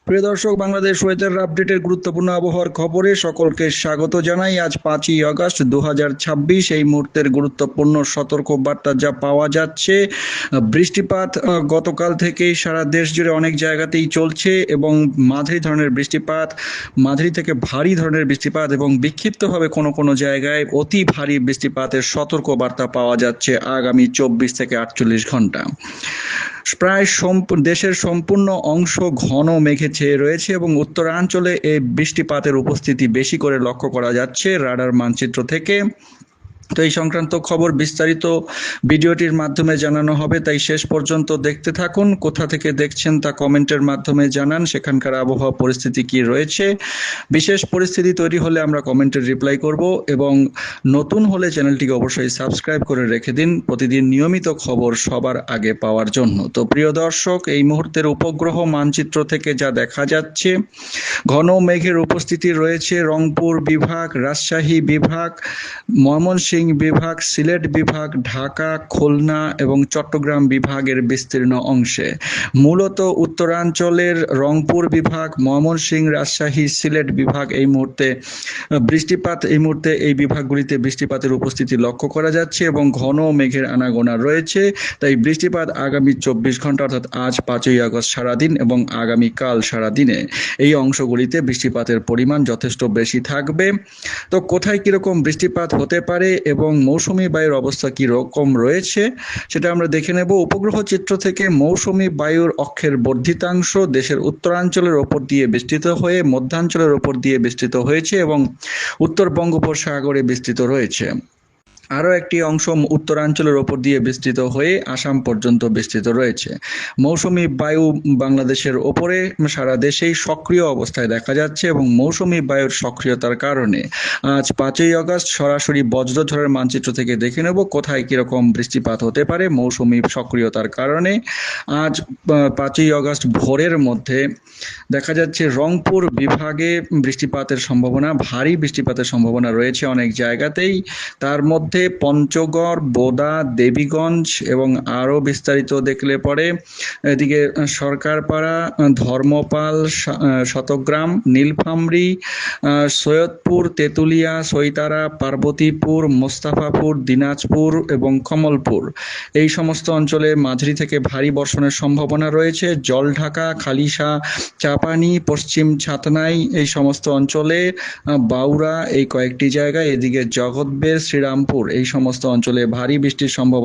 প্রিয় দর্শক, বাংলাদেশ ওয়েদার আপডেটের গুরুত্বপূর্ণ আবহাওয়ার খবরে সকলকে স্বাগত জানাই। আজ 5ই আগস্ট 2026। এই মুহূর্তের গুরুত্বপূর্ণ সতর্ক বার্তা যা পাওয়া যাচ্ছে, বৃষ্টিপাত গতকাল থেকেই সারা দেশ জুড়ে অনেক জায়গাতেই চলছে এবং মাঝারি ধরনের বৃষ্টিপাত, মাঝারি থেকে ভারী ধরনের বৃষ্টিপাত এবং বিক্ষিপ্তভাবে কোনো কোনো জায়গায় অতি ভারী বৃষ্টিপাতের সতর্ক বার্তা পাওয়া যাচ্ছে আগামী 24 থেকে 48 ঘন্টা। প্রায় দেশের সম্পূর্ণ অংশ ঘন মেঘে ছেয়ে রয়েছে এবং উত্তরাঞ্চলে এই বৃষ্টিপাতের উপস্থিতি বেশি করে লক্ষ্য করা যাচ্ছে রাডার মানচিত্র থেকে। তো এই সংক্রান্ত খবর বিস্তারিত ভিডিওটির মাধ্যমে জানানো হবে, তাই শেষ পর্যন্ত দেখতে থাকুন। কোথা থেকে দেখছেন তা কমেন্টের মাধ্যমে জানান। সেখানকার আবহাওয়া পরিস্থিতি কি রয়েছে, বিশেষ পরিস্থিতি তৈরি হলে আমরা কমেন্টের রিপ্লাই করব এবং নতুন হলে চ্যানেলটিকে অবশ্যই সাবস্ক্রাইব করে রেখে দিন প্রতিদিন নিয়মিত খবর সবার আগে পাওয়ার জন্য। তো প্রিয় দর্শক, এই মুহূর্তের উপগ্রহ মানচিত্র থেকে যা দেখা যাচ্ছে, ঘন মেঘের উপস্থিতি রয়েছে রংপুর বিভাগ, রাজশাহী বিভাগ, ময়মনসিংহ বিভাগ, সিলেট বিভাগ, ঢাকা, খুলনা এবং চট্টগ্রাম বিভাগের বিস্তীর্ণ অংশে। মূলত উত্তরাঞ্চলের রংপুর বিভাগ, ময়মনসিংহ, রাজশাহী, সিলেট বিভাগ এই মুহূর্তে এই বিভাগগুলিতে বৃষ্টিপাতের উপস্থিতি লক্ষ্য করা যাচ্ছে এবং ঘন মেঘের আনাগোনা রয়েছে। তাই বৃষ্টিপাত আগামী 24 ঘন্টা অর্থাৎ আজ 5ই আগস্ট সারাদিন এবং আগামীকাল সারাদিনে এই অংশগুলিতে বৃষ্টিপাতের পরিমাণ যথেষ্ট বেশি থাকবে। তো কোথায় কিরকম বৃষ্টিপাত হতে পারে এবং মৌসুমী বায়ুর অবস্থা কি রকম রয়েছে সেটা আমরা দেখে নেব। উপগ্রহ চিত্র থেকে মৌসুমী বায়ুর অক্ষের বর্ধিতাংশ দেশের উত্তরাঞ্চলের ওপর দিয়ে বিস্তৃত হয়ে মধ্যাঞ্চলের ওপর দিয়ে বিস্তৃত হয়েছে এবং উত্তর বঙ্গোপসাগরে বিস্তৃত রয়েছে। আরও একটি অংশ উত্তরাঞ্চলের ওপর দিয়ে বিস্তৃত হয়ে আসাম পর্যন্ত বিস্তৃত রয়েছে। মৌসুমী বায়ু বাংলাদেশের ওপরে সারা দেশেই সক্রিয় অবস্থায় দেখা যাচ্ছে এবং মৌসুমী বায়ুর সক্রিয়তার কারণে আজ 5ই আগস্ট সরাসরি বজ্রঝড়ের মানচিত্র থেকে দেখে নেব কোথায় কীরকম বৃষ্টিপাত হতে পারে। মৌসুমী সক্রিয়তার কারণে আজ 5ই আগস্ট ভোরের মধ্যে দেখা যাচ্ছে রংপুর বিভাগে বৃষ্টিপাতের সম্ভাবনা, ভারী বৃষ্টিপাতের সম্ভাবনা রয়েছে অনেক জায়গাতেই। তার মধ্যে পঞ্চগড়, বোদা, দেবীগঞ্জ এবং আরও বিস্তারিত দেখলে পরে এদিকে সরকারপাড়া, ধর্মপাল, শতগ্রাম, নীলফামরী, সৈয়দপুর, তেঁতুলিয়া, সৈতারা, পার্বতীপুর, মোস্তাফাপুর, দিনাজপুর এবং কমলপুর এই সমস্ত অঞ্চলে মাঝারি থেকে ভারী বর্ষণের সম্ভাবনা রয়েছে। জলঢাকা, খালিশা, চাপানি, পশ্চিম ছাতনাই এই সমস্ত অঞ্চলে, বাউরা এই কয়েকটি জায়গায়, এদিকে জগৎবের, শ্রীরামপুর এই সমস্ত অঞ্চলে ভারী বৃষ্টির সম্ভাবনা